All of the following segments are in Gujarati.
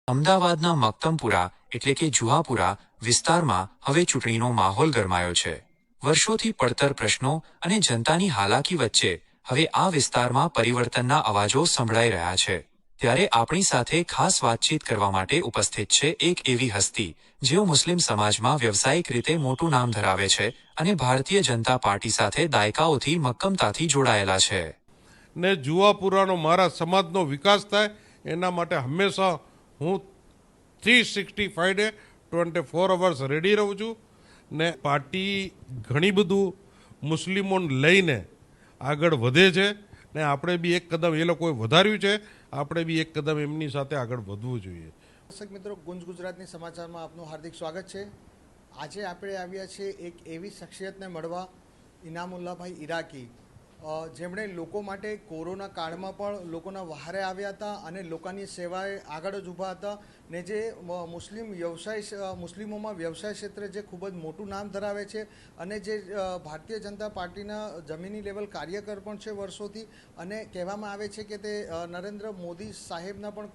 અમદાવાદના મક્તમપુરા એટલે કે જુહાપુરા વિસ્તારમાં હવે ચૂંટણીનો માહોલ ગરમાયો છે. વર્ષોથી પડતર પ્રશ્નો અને જનતાની હાલાકી વચ્ચે હવે આ વિસ્તારમાં પરિવર્તનના અવાજો સંભળાઈ રહ્યા છે. ત્યારે આપણી સાથે ખાસ વાતચીત કરવા માટે ઉપસ્થિત છે એક એવી હસ્તી જેઓ મુસ્લિમ સમાજમાં વ્યવસાયિક રીતે મોટું નામ ધરાવે છે અને ભારતીય જનતા પાર્ટી સાથે દાયકાઓથી મક્કમતાથી જોડાયેલા છે. ને જુહાપુરાનો મારા સમાજનો વિકાસ થાય એના માટે હંમેશા હું 365 ડે 24 અવર્સ રેડી રહું છું. ને પાર્ટી ઘણી બધું મુસ્લિમોને લઈને આગળ વધે છે ને આપણે બી એક કદમ એ લોકોએ વધાર્યું છે, આપણે બી એક કદમ એમની સાથે આગળ વધવું જોઈએ. દર્શક મિત્રો, ગુંજ ગુજરાતની સમાચારમાં આપનું હાર્દિક સ્વાગત છે. આજે આપણે આવ્યા છીએ એક એવી શખ્સિયતને મળવા, ઇનામુલ્લાભાઈ ઇરાકી, જેમણે લોકો માટે કોરોના કાળમાં પણ લોકોના વહારે આવ્યા હતા અને લોકોની સેવાએ આગળ જ ઊભા હતા ને જે મુસ્લિમોમાં વ્યવસાય ક્ષેત્રે જે ખૂબ જ મોટું નામ ધરાવે છે અને જે ભારતીય જનતા પાર્ટીના જમીની લેવલ કાર્યકર પણ છે વર્ષોથી, અને કહેવામાં આવે છે કે તે નરેન્દ્ર મોદી સાહેબના પણ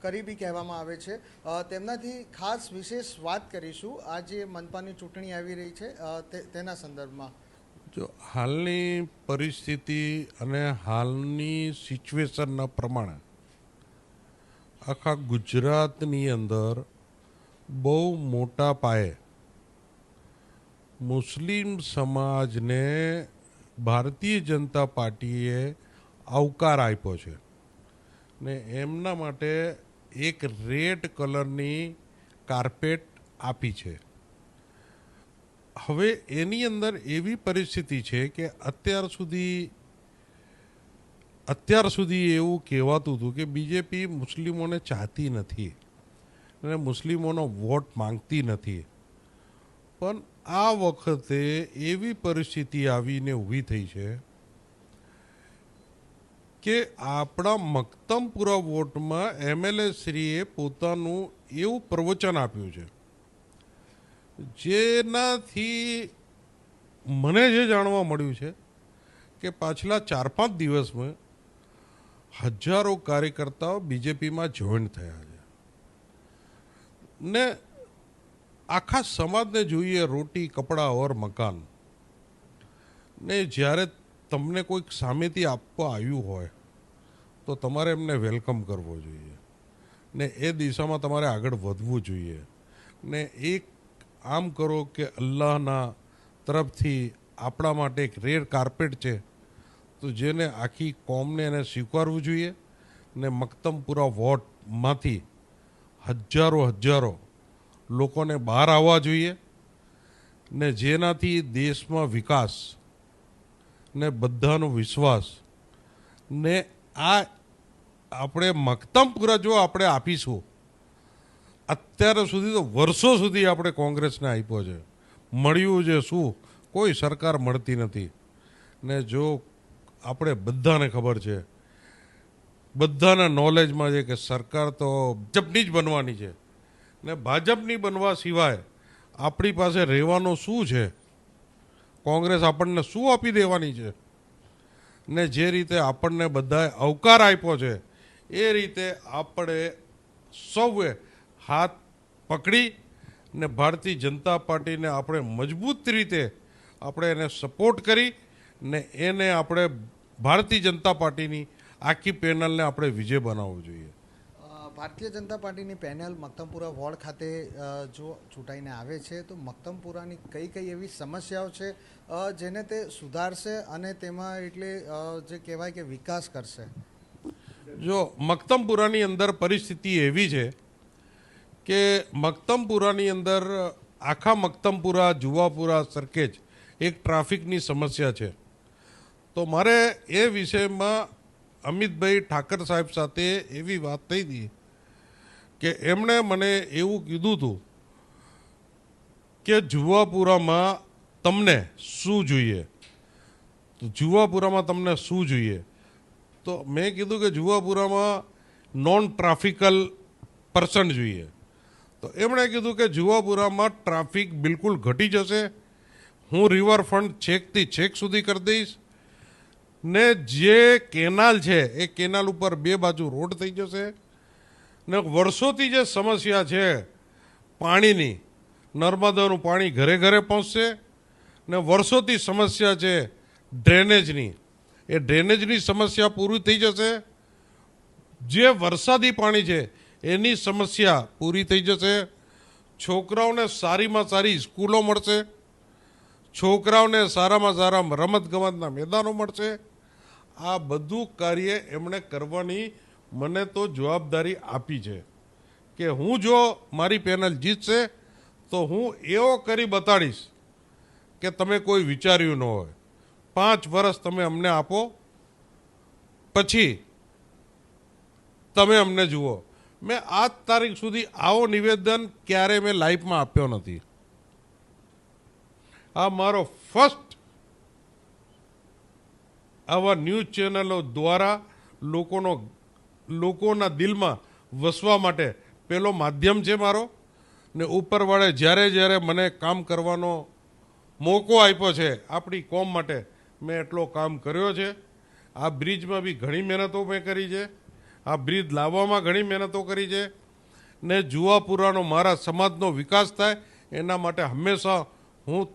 કરીબી કહેવામાં આવે છે. તેમનાથી ખાસ વિશેષ વાત કરીશું આ જે મનપાની ચૂંટણી આવી રહી છે તેના સંદર્ભમાં. જો હાલની પરિસ્થિતિ અને હાલની સિચ્યુએશનના પ્રમાણે આખા ગુજરાતની અંદર બહુ મોટા પાયે મુસ્લિમ સમાજને ભારતીય જનતા પાર્ટીએ આવકાર આપ્યો છે ને એમના માટે એક રેડ કલરની કાર્પેટ આપી છે. હવે એની અંદર એવી પરિસ્થિતિ છે કે અત્યાર સુધી એવું કહેવાતું હતું કે બીજેપી મુસ્લિમોને ચાહતી નથી અને મુસ્લિમોનો વોટ માંગતી નથી, પણ આ વખતે એવી પરિસ્થિતિ આવીને ઊભી થઈ છે કે આપણા મક્તમપુરા વોટમાં એમએલએ શ્રીએ પોતાનું એવું પ્રવચન આપ્યું છે જેનાથી મને જે જાણવા મળ્યું છે કે પાછલા 4-5 દિવસમાં હજારો કાર્યકર્તાઓ બીજેપીમાં જોઈન થયા છે ને આખા સમાજને જોઈએ રોટી કપડાં ઓર મકાન. ને જ્યારે તમને કોઈક સામેથી આપવા આવ્યું હોય તો તમારે એમને વેલકમ કરવો જોઈએ ને એ દિશામાં તમારે આગળ વધવું જોઈએ ને એક આમ કરો કે અલ્લાહના તરફથી આપણા માટે એક રેડ કાર્પેટ છે તો જેને આખી કોમને એને સ્વીકારવું જોઈએ ને મક્તમપુરા વોટમાંથી હજારો લોકોને બહાર આવવા જોઈએ ને જેનાથી દેશમાં વિકાસ ને બધાનો વિશ્વાસ ને આ આપણે મક્તમપુરા જો આપણે આપીશું. અત્યાર સુધી તો વર્ષો સુધી આપણે કોંગ્રેસને આપ્યો છે, મળ્યું છે શું? કોઈ સરકાર મળતી નથી. ને જો આપણે બધાને ખબર છે, બધાના નોલેજમાં છે કે સરકાર તો ભાજપની જ બનવાની છે ને ભાજપની બનવા સિવાય આપણી પાસે રહેવાનું શું છે? કોંગ્રેસ આપણને શું આપી દેવાની છે? ને જે રીતે આપણને બધાએ આવકાર આપ્યો છે એ રીતે આપણે સૌએ હાથ પકડી ને ભારતીય જનતા પાર્ટીને આપણે મજબૂત રીતે આપણે એને સપોર્ટ કરી ને એને આપણે ભારતીય જનતા પાર્ટીની આખી પેનલને આપણે વિજય બનાવવું જોઈએ. ભારતીય જનતા પાર્ટીની પેનલ મક્તમપુરા વોર્ડ ખાતે જો ચૂંટાઈને આવે છે તો મક્તમપુરાની કઈ એવી સમસ્યાઓ છે જેને તે સુધારશે અને તેમાં એટલે જે કહેવાય કે વિકાસ કરશે? જો મક્તમપુરાની અંદર પરિસ્થિતિ એવી છે કે મક્તમપુરાની અંદર આખા મક્તમપુરા જુહાપુરા સરખેજ એક ટ્રાફિકની સમસ્યા છે. તો મારે એ વિષયમાં અમિતભાઈ ઠાકર સાહેબ સાથે એવી વાત થઈ હતી કે એમણે મને એવું કીધું હતું કે જુહાપુરામાં તમને શું જોઈએ, તો જુહાપુરામાં તમને શું જોઈએ? તો મેં કીધું કે જુહાપુરામાં નોન ટ્રાફિકલ પર્સન જોઈએ. તો એમણે કીધું કે જુહાપુરામાં ટ્રાફિક બિલકુલ ઘટી જશે, હું રિવરફ્રન્ટ છેકથી છેક સુધી કરી દઈશ ને જે કેનાલ છે એ કેનાલ ઉપર બે બાજુ રોડ થઈ જશે ને વર્ષોથી જે સમસ્યા છે પાણીની, નર્મદાનું પાણી ઘરે ઘરે પહોંચશે, ને વર્ષોથી સમસ્યા છે ડ્રેનેજની, એ ડ્રેનેજની સમસ્યા પૂરી થઈ જશે. જે વરસાદી પાણી છે એની સમસ્યા પૂરી થઈ જશે. છોકરાઓને સારીમાં સારી સ્કૂલો મળશે, છોકરાઓને સારામાં સારા રમતગમતના મેદાનો મળશે. આ બધું કાર્ય એમણે કરવાની મને તો જવાબદારી આપી છે કે હું જો મારી પેનલ જીતશે તો હું એવો કરી બતાડીશ કે તમે કોઈ વિચાર્યું ન હોય. 5 વર્ષ તમે અમને આપો, પછી તમે અમને જુઓ. મેં આજ તારીખ સુધી આવો નિવેદન ક્યારે મેં લાઈફમાં આપ્યો નથી. આ મારો ફર્સ્ટ આવા ન્યૂઝ ચેનલો દ્વારા લોકોના દિલમાં વસવા માટે પેલો માધ્યમ છે મારો. ને ઉપરવાળે જ્યારે જ્યારે મને કામ કરવાનો મોકો આપ્યો છે આપણી કોમ માટે, મેં એટલો કામ કર્યો છે. આ બ્રિજમાં બી ઘણી મહેનતો મેં કરી છે, આ બ્રિજ લાવવામાં ઘણી મહેનતો કરી છે. ને જુવાપુરાનો મારા સમાજનો વિકાસ થાય એના માટે હંમેશા હું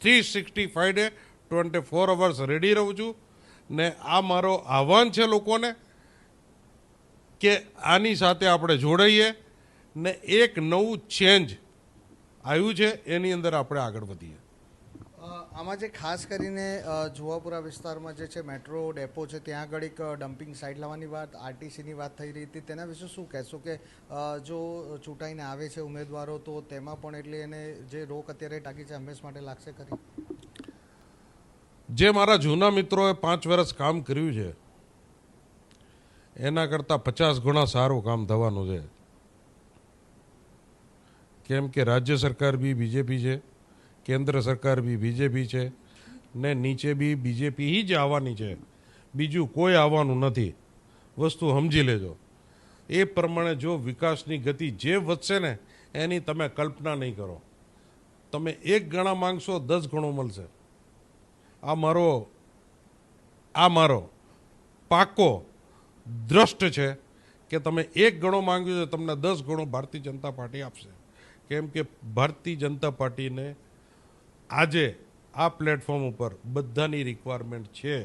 365 ડે 24 અવર્સ રેડી રહું છું. ને આ મારો આહવાન છે લોકોને કે આની સાથે આપણે જોડાઈએ ને એક નવું ચેન્જ આવ્યું છે એની અંદર આપણે આગળ વધીએ. આમાં જે ખાસ કરીને જુવાપુરા વિસ્તારમાં જે છે મેટ્રો ડેપો છે ત્યાં આગળ એક ડમ્પિંગ સાઇટ લાવવાની વાત, આરટીસીની વાત થઈ રહી હતી, તેના વિશે શું કહેશો કે જો ચૂંટાઈને આવે છે ઉમેદવારો તો તેમાં પણ એટલે એને જે રોક અત્યારે ટાંકી છે હંમેશ માટે લાગશે ખરી? જે મારા જૂના મિત્રોએ 5 વર્ષ કામ કર્યું છે એના કરતાં 50 ગણા સારું કામ થવાનું છે. કેમ કે રાજ્ય સરકાર બી બીજેપી છે, કેન્દ્ર સરકાર બી બીજેપી છે, ને નીચે બી બીજેપી જ આવવાની છે, બીજું કોઈ આવવાનું નથી. વસ્તુ સમજી લેજો. એ પ્રમાણે જો વિકાસની ગતિ જે વધશે ને એની તમે કલ્પના નહીં કરો. તમે 1 ગણા માંગશો 10 ગણો મળશે. આ મારો પાકો દ્રષ્ટ છે કે તમે 1 ગણો માંગ્યો છે તમને 10 ગણો ભારતીય જનતા પાર્ટી આપશે. કેમ કે ભારતીય જનતા પાર્ટીને આજે આ પ્લેટફોર્મ ઉપર બધાની રિક્વાયરમેન્ટ છે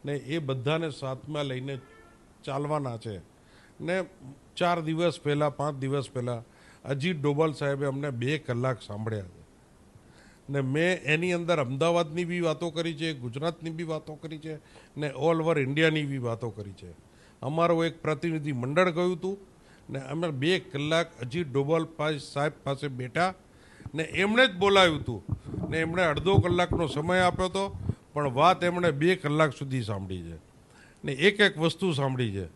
ને એ બધાને સાથમાં લઈને ચાલવાના છે. ને 4 દિવસ પહેલાં 5 દિવસ પહેલાં અજીત ડોભાલ સાહેબે અમને 2 કલાક સાંભળ્યા છે. ને મેં એની અંદર અમદાવાદની બી વાતો કરી છે, ગુજરાતની બી વાતો કરી છે, ને ઓલ ઓવર ઇન્ડિયાની બી વાતો કરી છે. અમારું એક પ્રતિનિધિ મંડળ ગયું હતું ને અમે 2 કલાક અજીત ડોભાલ સાહેબ પાસે બેઠા ને એમણે જ બોલાવ્યું હતું ને એમણે અડધો કલાકનો સમય આપ્યો હતો, પણ વાત એમણે 2 કલાક સુધી સાંભળી છે ને એક વસ્તુ સાંભળી છે.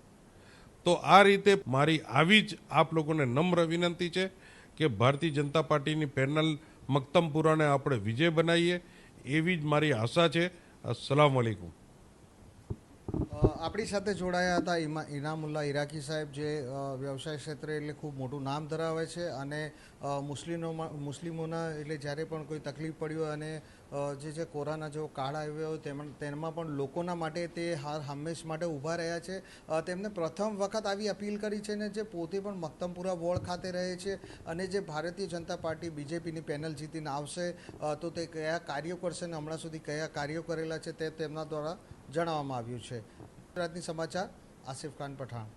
તો આ રીતે મારી આવી જ આપ લોકોને નમ્ર વિનંતી છે કે ભારતીય જનતા પાર્ટીની પેનલ મક્તમપુરાને આપણે વિજય બનાવીએ એવી જ મારી આશા છે. અસ્સલામ વાલેકુમ. આપણી સાથે જોડાયા હતા ઇનામુલ્લા ઇરાકી સાહેબ, જે વ્યવસાય ક્ષેત્રે એટલે ખૂબ મોટું નામ ધરાવે છે અને મુસ્લિમોના એટલે જ્યારે પણ કોઈ તકલીફ પડી હોય અને જે કોરોના જેવો કાળ આવ્યો હોય તેમાં પણ લોકોના માટે તે હંમેશ માટે ઊભા રહ્યા છે. તેમને પ્રથમ વખત આવી અપીલ કરી છે ને જે પોતે પણ મક્તમપુરા વોર્ડ ખાતે રહે છે અને જે ભારતીય જનતા પાર્ટી બીજેપીની પેનલ જીતીને આવશે તો તે કયા કાર્યો કરશે અને હમણાં સુધી કયા કાર્યો કરેલા છે તે તેમના દ્વારા જણાવવામાં આવ્યું છે. ગુજરાતની સમાચાર, આસિફ ખાન પઠાણ.